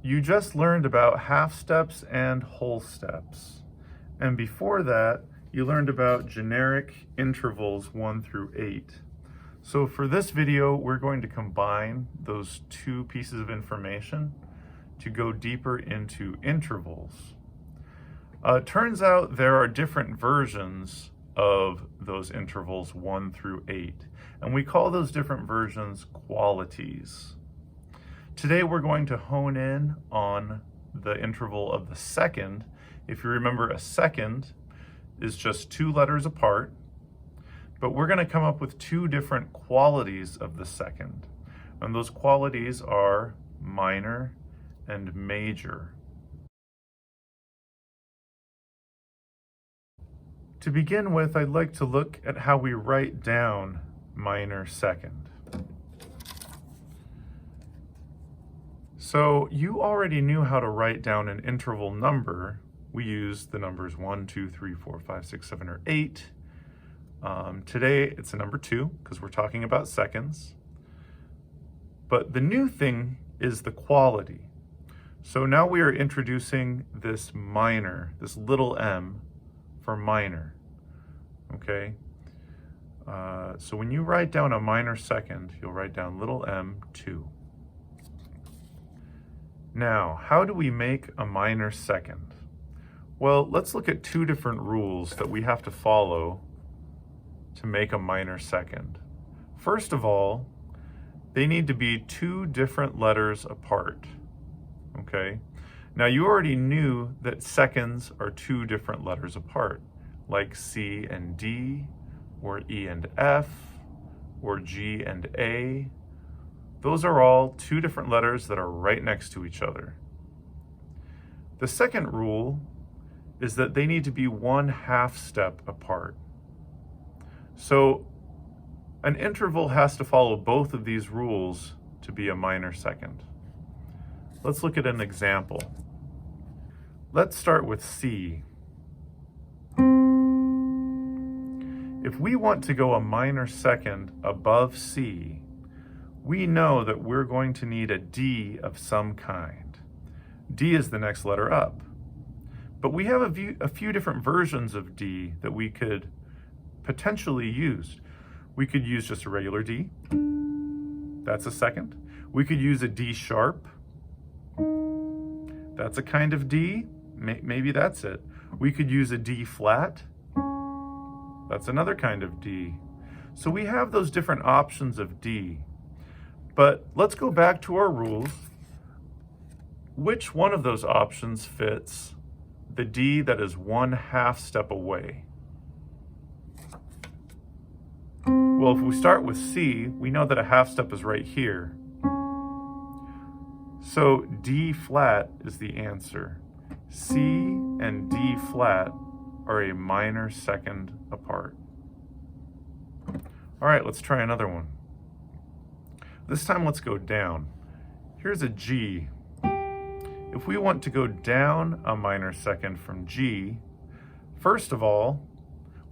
You just learned about half steps and whole steps. And before that, you learned about generic intervals 1 through 8. So for this video, we're going to combine those two pieces of information to go deeper into intervals. Turns out there are different versions of those intervals 1 through 8, and we call those different versions qualities. Today we're going to hone in on the interval of the second. If you remember, a second is just 2 letters apart, but we're going to come up with 2 different qualities of the second, and those qualities are minor and major. To begin with, I'd like to look at how we write down minor second. So you already knew how to write down an interval number. We used the numbers 1, 2, 3, 4, 5, 6, 7, or 8. Today it's a number 2 because we're talking about seconds. But the new thing is the quality. So now we are introducing this minor, this little m for minor, okay? So when you write down a minor second, you'll write down little m2. Now, how do we make a minor second? Well, let's look at 2 different rules that we have to follow to make a minor second. First of all, they need to be 2 different letters apart, okay? Now, you already knew that seconds are 2 different letters apart, like C and D, or E and F, or G and A. Those are all 2 different letters that are right next to each other. The second rule is that they need to be 1/2 step apart. So an interval has to follow both of these rules to be a minor second. Let's look at an example. Let's start with C. If we want to go a minor second above C, we know that we're going to need a D of some kind. D is the next letter up. But we have a few different versions of D that we could potentially use. We could use just a regular D. That's a second. We could use a D sharp. That's a kind of D. Maybe that's it. We could use a D flat. That's another kind of D. So we have those different options of D. But let's go back to our rules. Which one of those options fits the D that is 1/2 step away? Well, if we start with C, we know that a 1/2 step is right here. So D flat is the answer. C and D flat are a minor second apart. All right, let's try another one. This time let's go down. Here's a G. If we want to go down a minor second from G, first of all,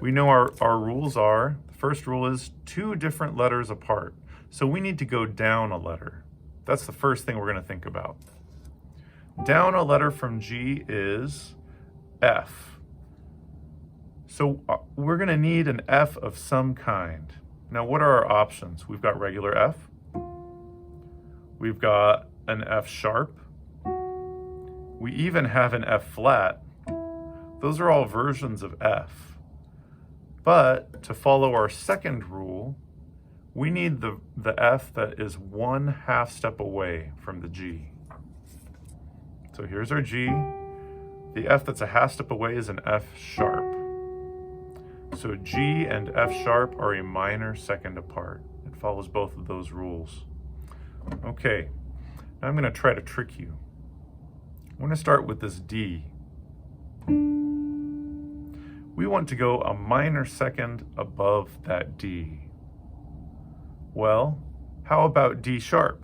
we know our rules are, the first rule is 2 different letters apart. So we need to go down a letter. That's the first thing we're going to think about. Down a letter from G is F. So we're going to need an F of some kind. Now, what are our options? We've got regular F. We've got an F sharp. We even have an F flat. Those are all versions of F. But to follow our second rule, we need the F that is 1/2 step away from the G. So here's our G. The F that's a 1/2 step away is an F sharp. So G and F sharp are a minor second apart. It follows both of those rules. Okay, now I'm going to try to trick you. I'm going to start with this D. We want to go a minor second above that D. Well, how about D sharp?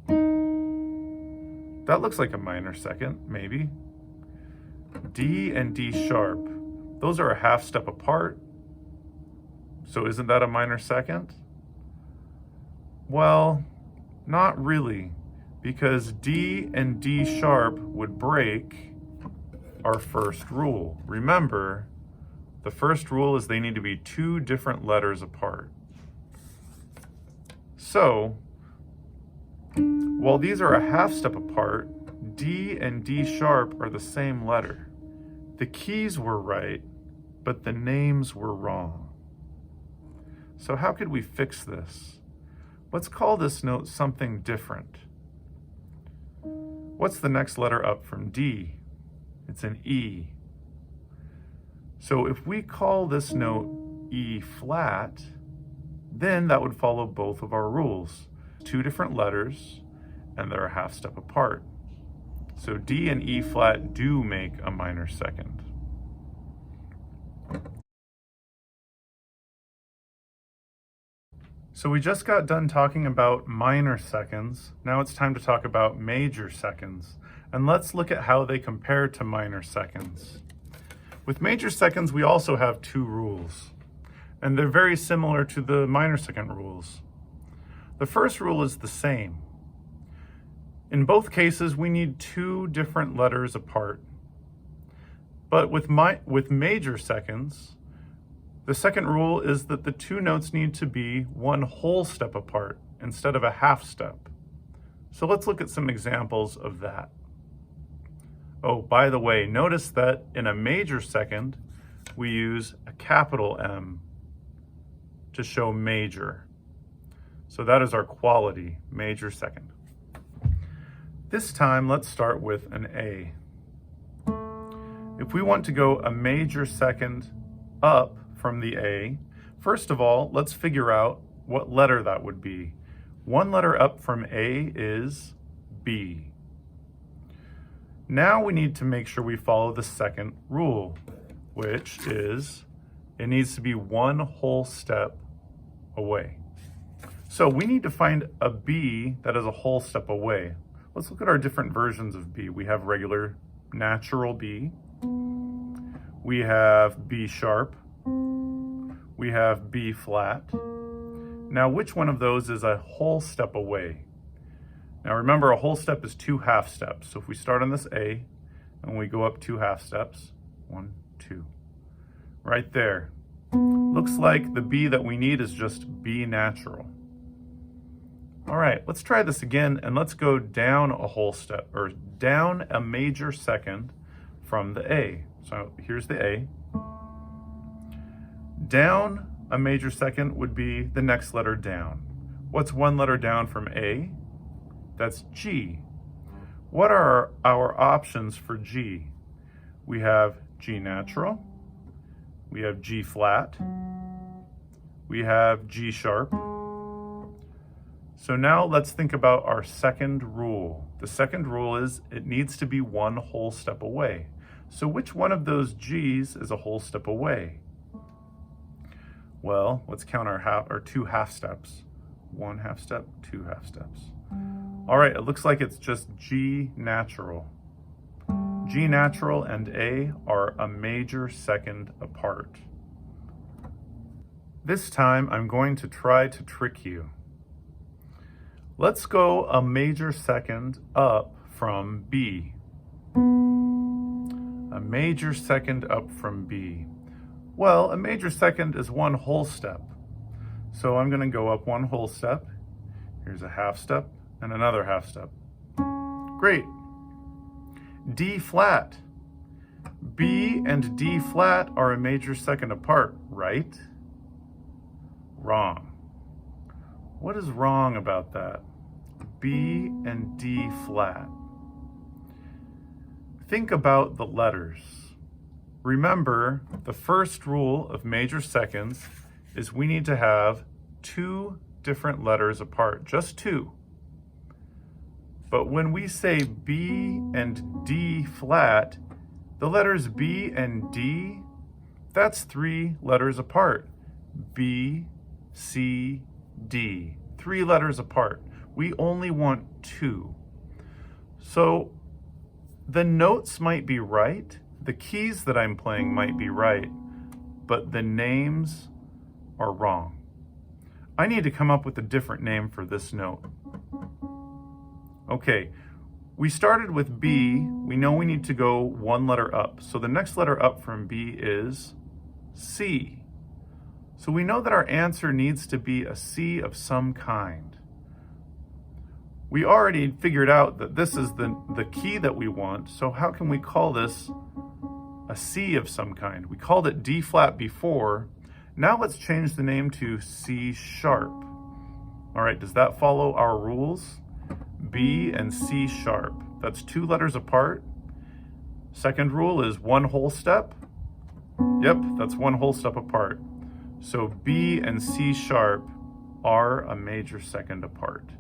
That looks like a minor second, maybe. D and D sharp, those are a 1/2 step apart. So isn't that a minor second? Well, not really, because D and D sharp would break our first rule. Remember, the first rule is they need to be two different letters apart. So, while these are a half step apart, D and D sharp are the same letter. The keys were right, but the names were wrong. So how could we fix this? Let's call this note something different. What's the next letter up from D? It's an E. So if we call this note E flat, then that would follow both of our rules. Two different letters, and they're a half step apart. So D and E flat do make a minor second. So we just got done talking about minor seconds. Now it's time to talk about major seconds. And let's look at how they compare to minor seconds. With major seconds, we also have two rules, and they're very similar to the minor second rules. The first rule is the same. In both cases, we need two different letters apart. But with major seconds, the second rule is that the two notes need to be one whole step apart instead of a half step. So let's look at some examples of that. Oh, by the way, notice that in a major second, we use a capital M to show major. So that is our quality, major second. This time, let's start with an A. If we want to go a major second up from the A, first of all, let's figure out what letter that would be. One letter up from A is B. Now we need to make sure we follow the second rule, which is it needs to be one whole step away. So we need to find a B that is a whole step away. Let's look at our different versions of B. We have regular natural B. We have B sharp. We have B flat. Now, which one of those is a whole step away? Now remember, a whole step is two half steps. So if we start on this A and we go up two half steps, 1, 2, right there. Looks like the B that we need is just B natural. All right, let's try this again and let's go down a whole step, or down a major second from the A. So here's the A. Down a major second would be the next letter down. What's one letter down from A? That's G. What are our options for G? We have G natural, we have G flat, we have G sharp. So now let's think about our second rule. The second rule is it needs to be one whole step away. So which one of those G's is a whole step away? Well, let's count our two half steps. One half step, two half steps. All right, it looks like it's just G natural. G natural and A are a major second apart. This time I'm going to try to trick you. Let's go a major second up from B. A major second up from B. Well, a major second is one whole step. So I'm going to go up one whole step. Here's a half step and another half step. Great. D flat. B and D flat are a major second apart, right? Wrong. What is wrong about that? B and D flat. Think about the letters. Remember, the first rule of major seconds is we need to have two different letters apart, just two. But when we say B and D flat, the letters B and D, that's three letters apart. B, C, D, three letters apart. We only want two. So the notes might be right, the keys that I'm playing might be right, but the names are wrong. I need to come up with a different name for this note. Okay, we started with B. We know we need to go one letter up. So the next letter up from B is C. So we know that our answer needs to be a C of some kind. We already figured out that this is the key that we want. So how can we call this a C of some kind? We called it D flat before. Now let's change the name to C sharp. All right, does that follow our rules? B and C sharp. That's 2 letters apart. Second rule is 1 whole step. Yep, that's 1 whole step apart. So B and C sharp are a major second apart.